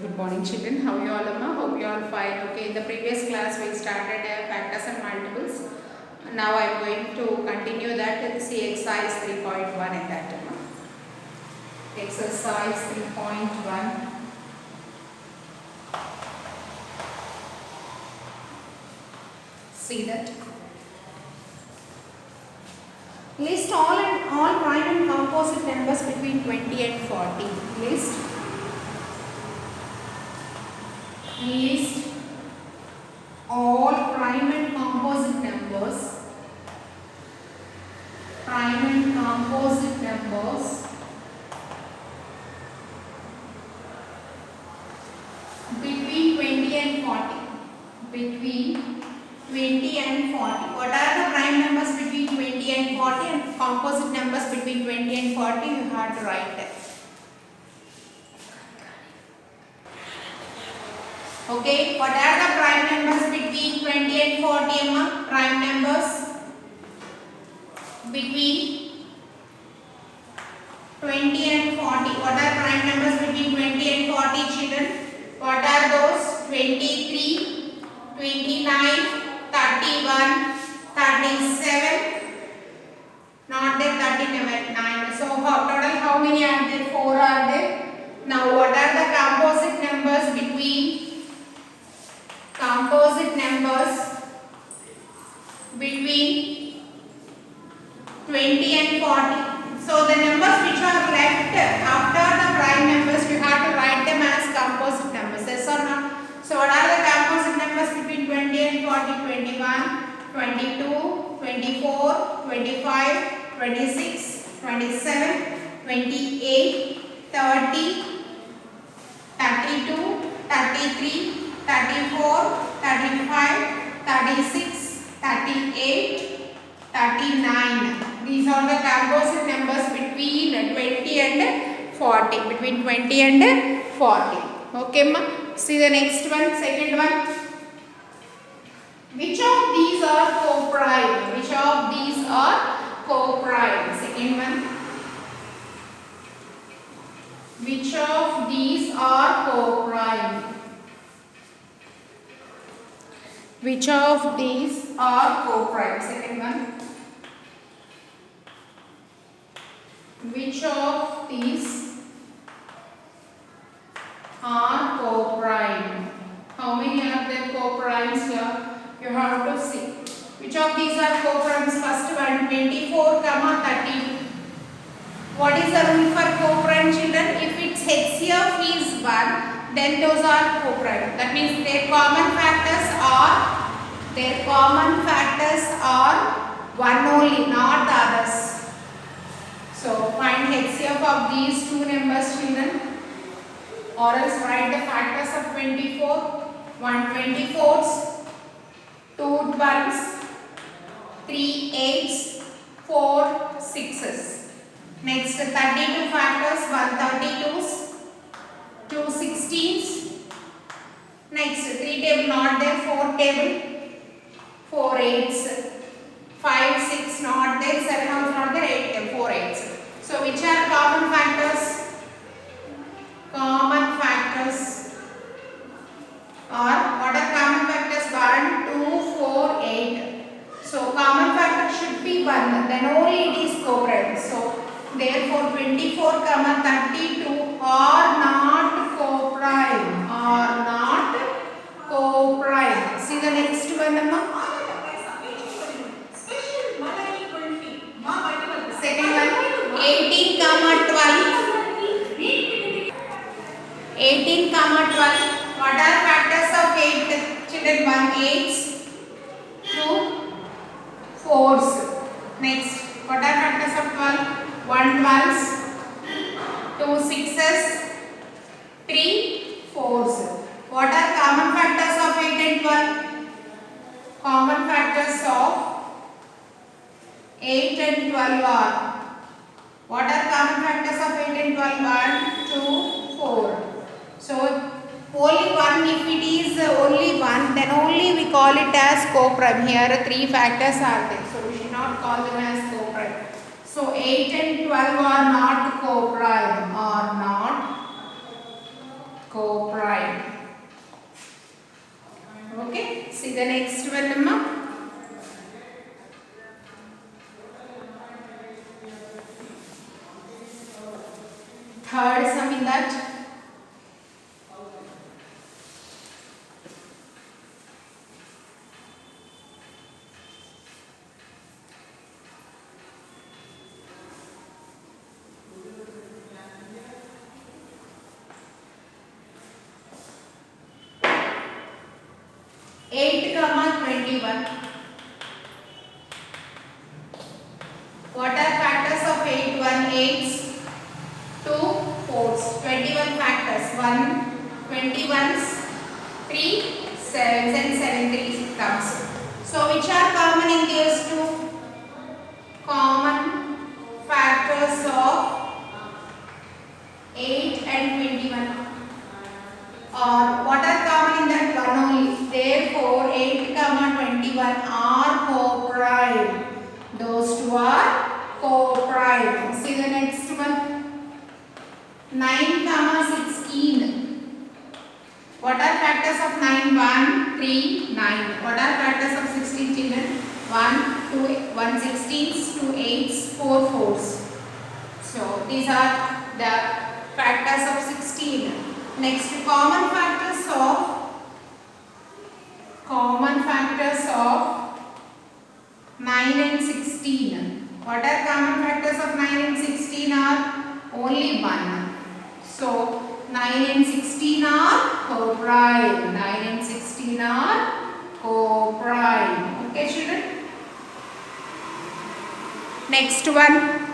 Good morning, children. How you all, Amma? Hope you all fine. Okay, in the previous class we started factors and multiples. Now I am going to continue that. See exercise 3.1 in that, Amma. Exercise 3.1. See that. List all prime and composite numbers between 20 and 40. List all prime and composite numbers between 20 and 40. Between 20 and 40. What are the prime numbers between 20 and 40 and composite numbers between 20 and 40? You have to write them. Okay, what are the prime numbers between 20 and 40, Amma? Prime numbers between 20 and 40. What are prime numbers between 20 and 40, children? What are those? 23, 29, 31, 37. Not there, 39. So total how many are there? 4 are there. Now what are the composite numbers between 20 and 40. So the numbers which are left after the prime numbers, you have to write them as composite numbers. Yes or not? So what are the composite numbers between 20 and 40? 21, 22, 24, 25, 26, 27, 28, 30, 32, 33, 34, 35, 36, 38, 39. These are the composite numbers between 20 and 40. Between 20 and 40. Okay, ma? See the next one, second one. Which of these are co-prime? Which of these are co-prime? Second one. Which of these are co-prime? Which of these are co-prime? Second one. Which of these are co-prime? How many are there co-primes here? You have to see. Which of these are co-primes? First one, 24, 32. What is the rule for co-prime, children? If its HCF is 1, then those are co-prime. That means their common factors are 1 only, not the others. So find HCF of these two numbers, children, or else write the factors of 24. 1 24s, 2 12s, 3 8s, 4 6s. Next 32 factors, 1 32s, 2 16s. Next 3 table not there, 4 table, 4 8s, 5 6 not there, 7 also not there, 8 table, 4 8s. So which are common factors? Common factors are, what are common factors? 1 2 4 8. So common factor should be 1, then only it is co-prime. So therefore 24, 32 are not co-prime. See the next one, Amma. Second one, 18, 12. 18, 12. What are factors of 8? Children, 1 8s, 2 4s. Next, what are factors of 12? 1 12s, 2 6s, 3 4s. What are common factors of 8 and 12? Common factors of 8 and 12 are, what are common factors of 8 and 12? 1 2 4. So only one, if it is only one, then only we call it as co-prime. Here 3 factors are there, so we should not call them as co-prime. So 8 and 12 are not co-prime, are not co-prime. Okay, see the next one, Amma. Third sum in that. Eight comma 21. What are factors of 8? 1 8s, 2 4s. 21 factors. 1 21s, 3 7s, and 7 3s comes. So which are common in these two? Common factors of 8 and 21. Or what are common in that? 1 only. Therefore 8 comma 21 are co-prime. Those two are co-prime. See the next one. 9 comma 16. What are factors of 9? 1 3 9. What are factors of 16, children? 1 2 1 16s, 2 8s, 4 4s. So these are the factors of 16. Next, common factors of 9 and 16. What are common factors of 9 and 16? Are only 1. So 9 and 16 are co-prime. 9 and 16 are co-prime. Okay, children. Next one.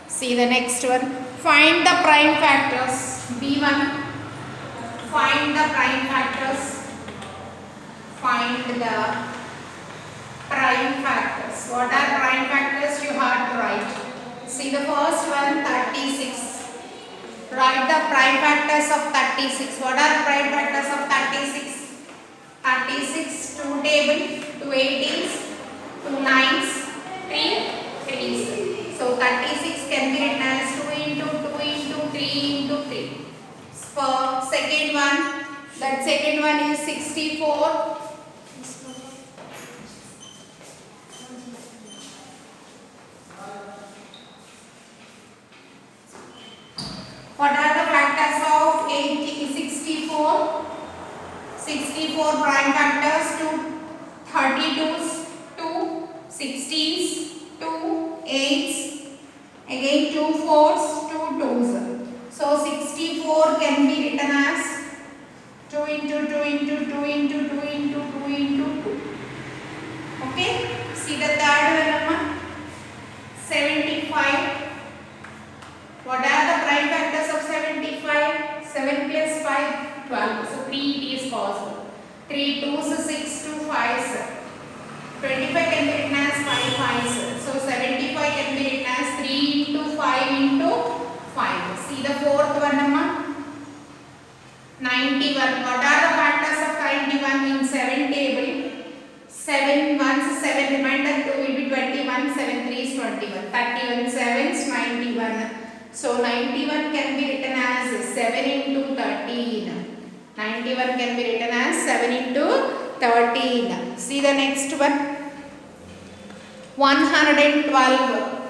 See the next one. Find the prime factors. B1. Find the prime factors. Find the prime factors. What are prime factors? You have to write. See the first one, 36. Write the prime factors of 36. What are prime factors of 36? 36, 2 table, 2 18s, 2 9s, 3 3s. So 36 can be written as 2 into 2 into 3 into 3. For second one, that second one is 64. What are the factors of 64? 64 prime factors, 2 32s, 2 16s, 2 8s, again 2 4s, 2 2s. So 64 can be written as 2 into 2 into 2 into 2 into 2 into 2. Okay, see the third one, 75. What are the prime factors of 75? 7 plus 5, 12. So 3 it is possible. 3 2s, 6 2 5s. 25 can be written as 5 5s. So 75 can be written as 3 into 5 into 5. See the fourth one, Amma. 91. What are the factors of 91 in 7 table? 7 1s, 7 remainder 2 will be 21. 7 3s 21. 31 7s 91. So 91 can be written as 7 into 13. 91 can be written as 7 into 13. See the next one. 112.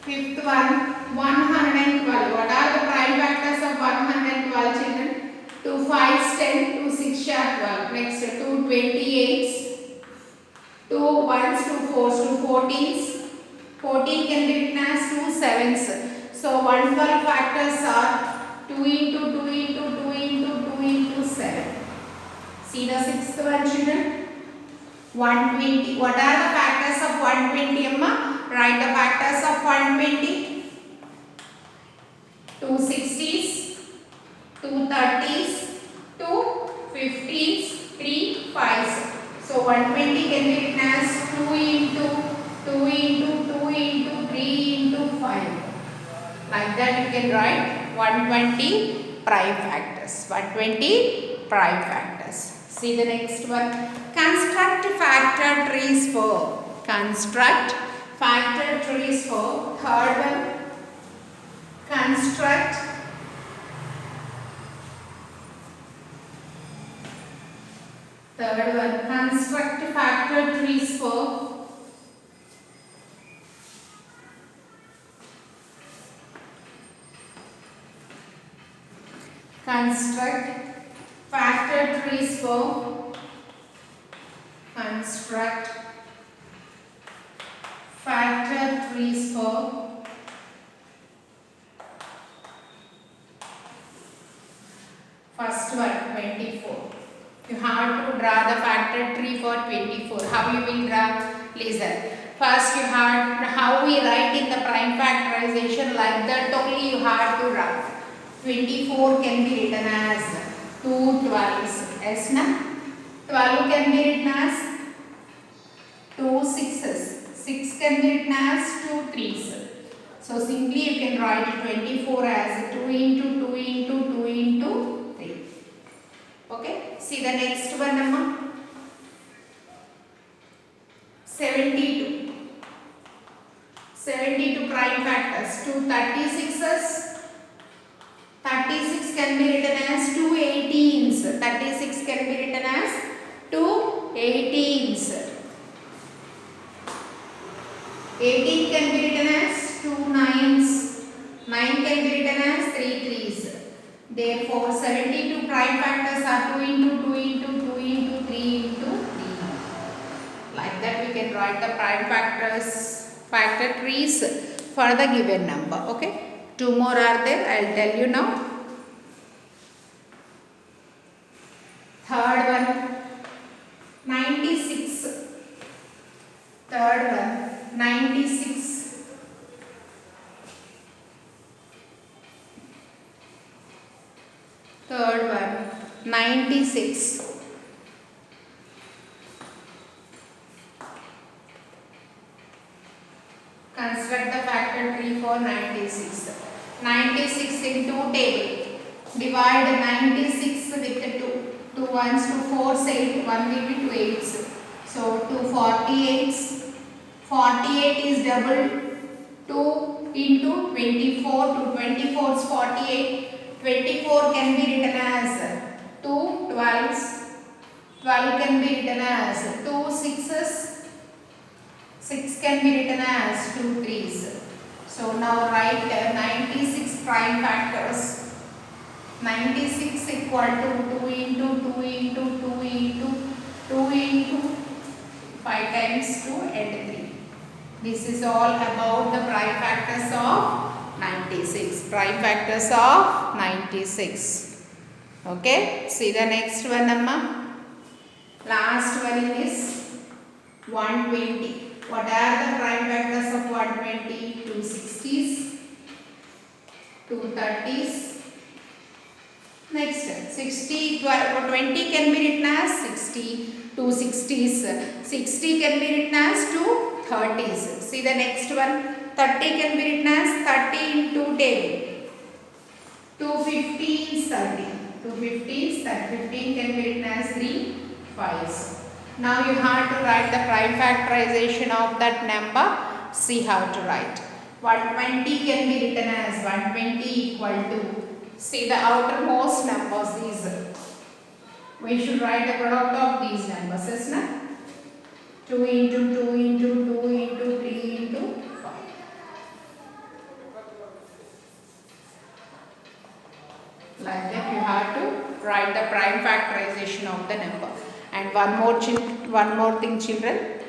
Fifth one, 112. What are the prime factors of 112, children? 2 5s 10, 2 6 sharp 12. Next, 2 28s, 2 1s, 2 4s, 2 14s. 14 can be written as 2 7s. So 112 factors are 2 into 2 into 2 into 2 into 7. See the sixth one, children. 120. What are the factors of 120, Amma? Write the factors of 120. 2 60s, 2 30s, 2 50s, 3 5s. So 120 can be written as 2 into 2 into 2 into 3 into 5. Like that you can write 120 prime factors. factors. 120 prime factors. See the next one. Construct factor trees for. Construct factor trees for. Third one. Construct construct factor trees for. Construct factor trees for. Construct factor trees for. First one, 24. You have to draw the factor tree for 24. How you will draw? Listen. First you have how we write in the prime factorization, like that only you have to draw. 24 can be written as 2 12s. Yes, na? 12 can be written as 2 6s. 6 can be written as 2 3s. So simply you can write 24 as 2 into 2 into 2 into 3. Okay. See the next one, Amma. 72. 72 prime factors. 2 36s. 36 can be written as 2 18s. 36 can be written as 2 18s. 18 can be written as 2 9s. 9 can be written as 3 3s. Therefore, 72 prime factors are 2 into 2 into 2 into 3 into 3. Like that we can write the prime factor trees for the given number. Okay. 2 more are there. I will tell you now. Third one, 96. Third one, 96. Third one, 96. Construct the factor tree for 96. 96 into table. Divide 96 with 2. 2 ones to 4 8. 1 will be 2 8s. So 2 48s. 48 is double. 2 into 24. 2 24 is 48. 24 can be written as 2 12s. 12 can be written as 2 6s. 6 can be written as 2 3s. So now write 96 prime factors. 96 equal to 2 into 2 into 2 into 2 into 5 times 2 and 3. This is all about the prime factors of 96. Prime factors of 96. Okay. See the next one, Amma. Last one is 120. What are the prime factors of 120? 2 60s, 2 30s. Next, 60, 20 can be written as 60, 2 60s. 60 can be written as 2 30s. See the next one. 30 can be written as 30 into table. 2 15s 30. 2 15s, 15 can be written as 3 5s. Now you have to write the prime factorization of that number. See how to write. 120 can be written as 120 equal to. See the outermost numbers, these. We should write the product of these numbers, isn't it? 2 into 2 into 2 into 3 into 5. Like that you have to write the prime factorization of the number. And one more thing, children.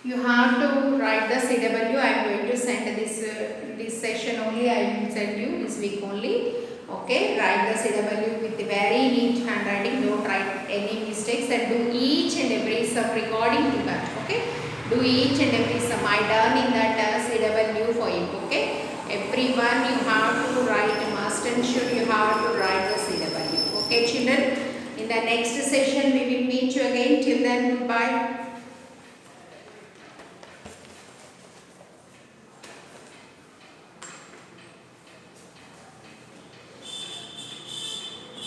You have to write the CW. I am going to send this session only. I will send you this week only. Okay. Write the CW with very neat handwriting. Don't write any mistakes and do each and every sum according to that. Okay. Do each and every sum. I done in that CW for you. Okay. Everyone you have to write, must and should you have to write the CW. Okay, children. In the next session we will meet you again. Till then, goodbye.